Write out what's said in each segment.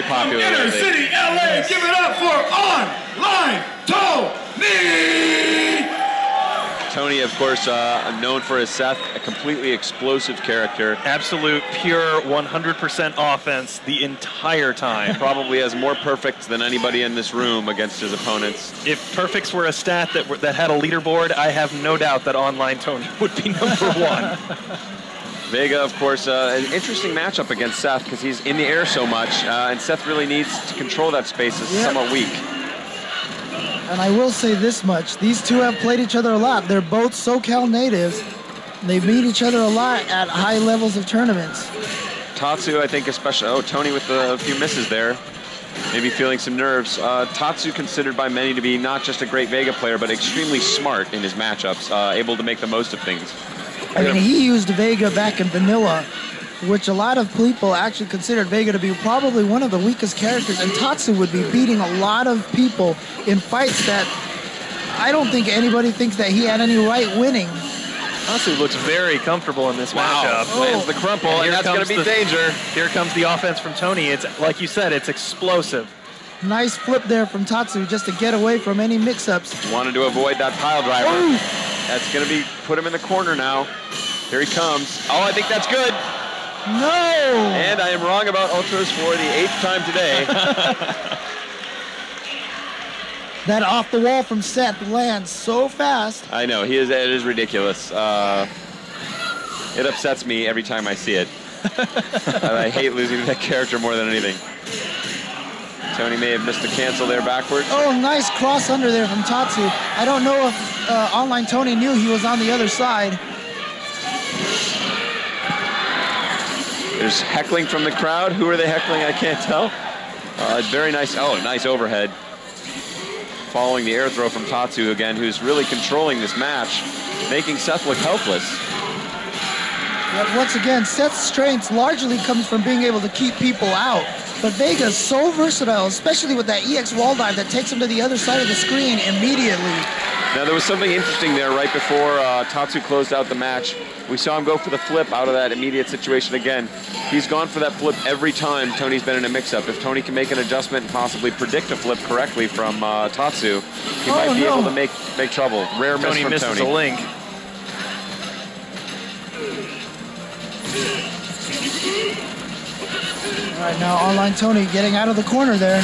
very popular. Inner City, LA, give it up for ONLINETONY! Tony, of course, known for his Seth, a completely explosive character. Absolute, pure, 100% offense the entire time. Probably has more perfects than anybody in this room against his opponents. If perfects were a stat that had a leaderboard, I have no doubt that ONLINETONY would be #1. Vega, of course, an interesting matchup against Seth because he's in the air so much, and Seth really needs to control that space. Is somewhat weak. And I will say this much, these two have played each other a lot. They're both SoCal natives. They meet each other a lot at high levels of tournaments. Tatsu, I think especially, oh, Tony with a few misses there. Maybe feeling some nerves. Tatsu considered by many to be not just a great Vega player, but extremely smart in his matchups, able to make the most of things. I mean, he used Vega back in Vanilla, which a lot of people actually considered Vega to be probably one of the weakest characters, and Tatsu would be beating a lot of people in fights that I don't think anybody thinks that he had any right winning. Tatsu looks very comfortable in this matchup. Lands the crumple, and that's going to be danger. Here comes the offense from Tony. It's, like you said, it's explosive. Nice flip there from Tatsu just to get away from any mix-ups. Wanted to avoid that pile driver. Ooh. That's going to be, put him in the corner now. Here he comes. Oh, I think that's good. No! And I am wrong about Ultras for the 8th time today. That off the wall from Seth lands so fast. I know, it is ridiculous. It upsets me every time I see it. I hate losing to that character more than anything. Tony may have missed the cancel there backwards. Oh, nice cross under there from Tatsu. I don't know if ONLINETONY knew he was on the other side. There's heckling from the crowd. Who are they heckling? I can't tell. Very nice. Oh, nice overhead. Following the air throw from Tatsu again, who's really controlling this match, making Seth look helpless. Yet once again, Seth's strength largely comes from being able to keep people out. But Vega's so versatile, especially with that EX wall dive that takes him to the other side of the screen immediately. Now, there was something interesting there right before Tatsu closed out the match. We saw him go for the flip out of that immediate situation again. He's gone for that flip every time Tony's been in a mix-up. If Tony can make an adjustment and possibly predict a flip correctly from Tatsu, he might be able to make trouble. Rare miss from Tony. Misses a link. All right, now ONLINETONY getting out of the corner there.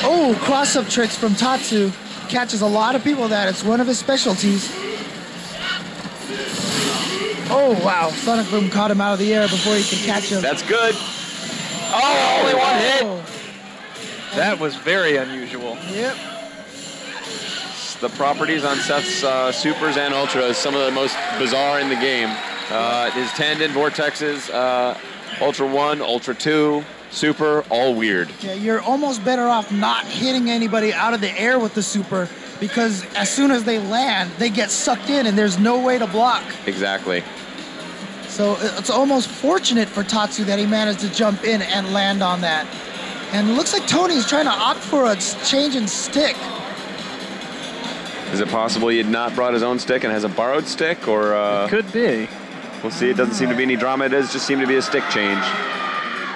Oh, cross-up tricks from Tatsu. Catches a lot of people that. It's one of his specialties. Oh, wow. Sonic Boom caught him out of the air before he could catch him. That's good. Oh, only one hit. That was very unusual. Yep. The properties on Seth's supers and ultras, some of the most bizarre in the game. His tandem vortexes, Ultra 1, Ultra 2, Super, all weird. Yeah, you're almost better off not hitting anybody out of the air with the super, because as soon as they land, they get sucked in and there's no way to block. Exactly. So it's almost fortunate for Tatsu that he managed to jump in and land on that. And it looks like Tony's trying to opt for a change in stick. Is it possible he had not brought his own stick and has a borrowed stick, or? It could be. We'll see. It doesn't seem to be any drama. It does just seem to be a stick change.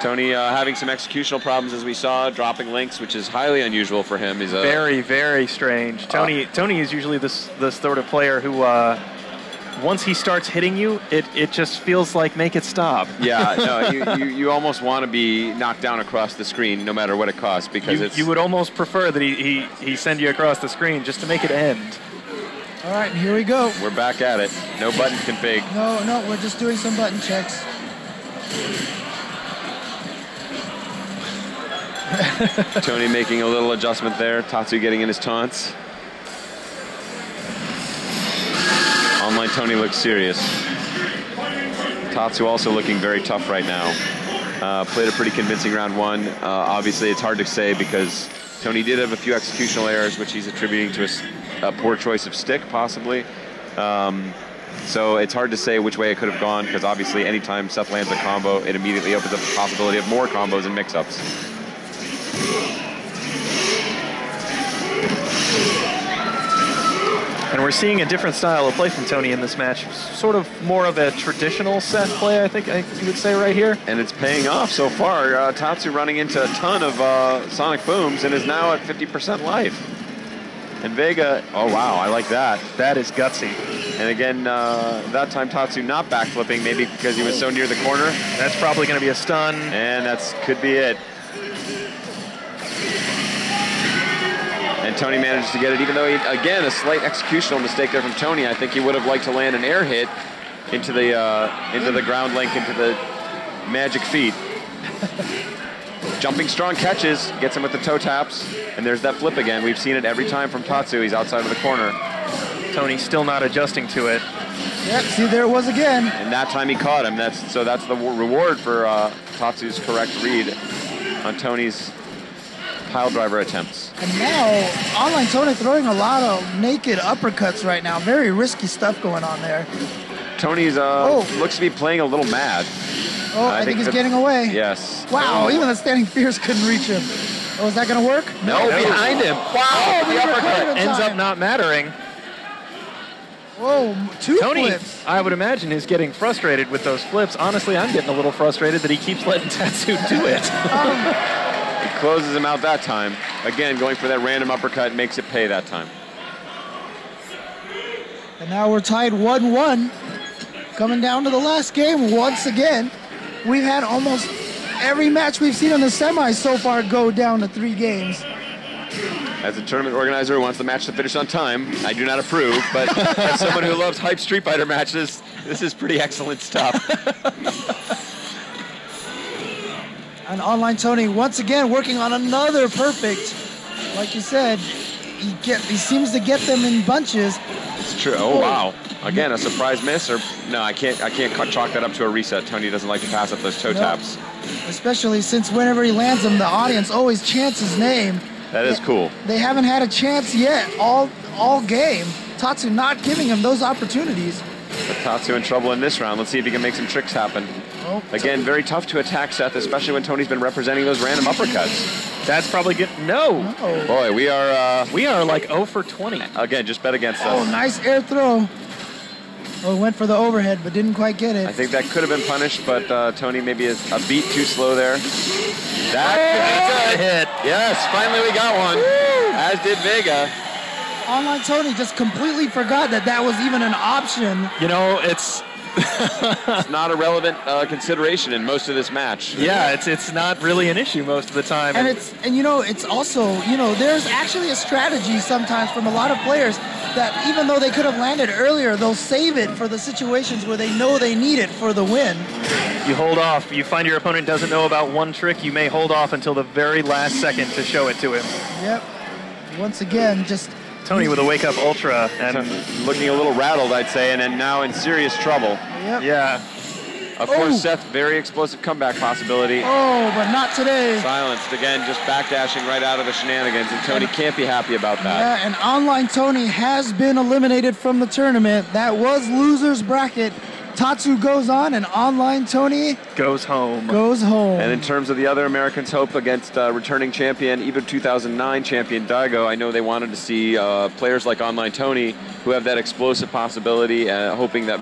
Tony having some executional problems, as we saw, dropping links, which is highly unusual for him. He's very, very strange. Tony is usually this sort of player who, once he starts hitting you, it just feels like make it stop. Yeah, no, you almost want to be knocked down across the screen, no matter what it costs, because you would almost prefer that he send you across the screen just to make it end. All right, here we go. We're back at it. No button config. No, we're just doing some button checks. Tony making a little adjustment there. Tatsu getting in his taunts. ONLINETONY looks serious. Tatsu also looking very tough right now. Played a pretty convincing round one. Obviously, it's hard to say because Tony did have a few executional errors, which he's attributing to a poor choice of stick, possibly. So it's hard to say which way it could have gone, because obviously anytime Seth lands a combo, it immediately opens up the possibility of more combos and mix-ups. And we're seeing a different style of play from Tony in this match. Sort of more of a traditional Seth play, I think you would say right here. And it's paying off so far. Tatsu running into a ton of sonic booms and is now at 50% life. And Vega, oh wow, I like that. That is gutsy. And again, that time Tatsu not backflipping, maybe because he was so near the corner. That's probably going to be a stun. And that's could be it. And Tony manages to get it, even though, again, a slight executional mistake there from Tony. I think he would have liked to land an air hit into the ground link, into the magic feet. Jumping strong catches, gets him with the toe taps, and there's that flip again. We've seen it every time from Tatsu. He's outside of the corner. Tony still not adjusting to it. Yep, see, there it was again. And that time he caught him. That's the reward for Tatsu's correct read on Tony's pile driver attempts. And now, Online Tony throwing a lot of naked uppercuts right now. Very risky stuff going on there. Tony's looks to be playing a little mad. Oh, I think he's getting away. Yes. Wow, even the Standing Fierce couldn't reach him. Oh, is that going to work? No, behind him. Wow, the uppercut. Ends up not mattering. Whoa, two Tony, flips. I would imagine, is getting frustrated with those flips. Honestly, I'm getting a little frustrated that he keeps letting Tatsu do it. He closes him out that time. Again, going for that random uppercut makes it pay that time. And now we're tied 1-1. Coming down to the last game once again. We've had almost every match we've seen in the semis so far go down to 3 games. As a tournament organizer who wants the match to finish on time, I do not approve, but as someone who loves hype Street Fighter matches, this is pretty excellent stuff. And Online Tony once again working on another perfect. Like you said, he seems to get them in bunches. It's true. Oh wow! Again, a surprise miss, or no? I can't chalk that up to a reset. Tony doesn't like to pass up those toe taps. Especially since whenever he lands them, the audience always chants his name. That is cool. They haven't had a chance yet all game. Tatsu not giving him those opportunities. But Tatsu in trouble in this round. Let's see if he can make some tricks happen. Oh, again, very tough to attack Seth, especially when Tony's been representing those random uppercuts. That's probably good. No. Boy, we are like 0 for 20. Again, just bet against us. Oh, nice air throw. Oh, went for the overhead, but didn't quite get it. I think that could have been punished, but Tony maybe is a beat too slow there. That could be good. Hit. Yes, finally we got one. Woo! As did Vega. Online Tony just completely forgot that was even an option. You know, it's not a relevant consideration in most of this match. Yeah, it's not really an issue most of the time. And it's also, there's actually a strategy sometimes from a lot of players that even though they could have landed earlier, they'll save it for the situations where they know they need it for the win. You hold off. You find your opponent doesn't know about one trick, you may hold off until the very last second to show it to him. Yep. Once again, just Tony with a wake-up ultra and looking a little rattled, I'd say, and then now in serious trouble. Yep. Yeah. Of course, Seth, very explosive comeback possibility. Oh, but not today. Silenced again, just backdashing right out of the shenanigans, and Tony can't be happy about that. Yeah, and Online Tony has been eliminated from the tournament. That was loser's bracket. Tatsu goes on, and Online Tony goes home. And in terms of the other Americans' hope against returning champion, EVO 2009 champion Daigo, I know they wanted to see players like Online Tony who have that explosive possibility, hoping that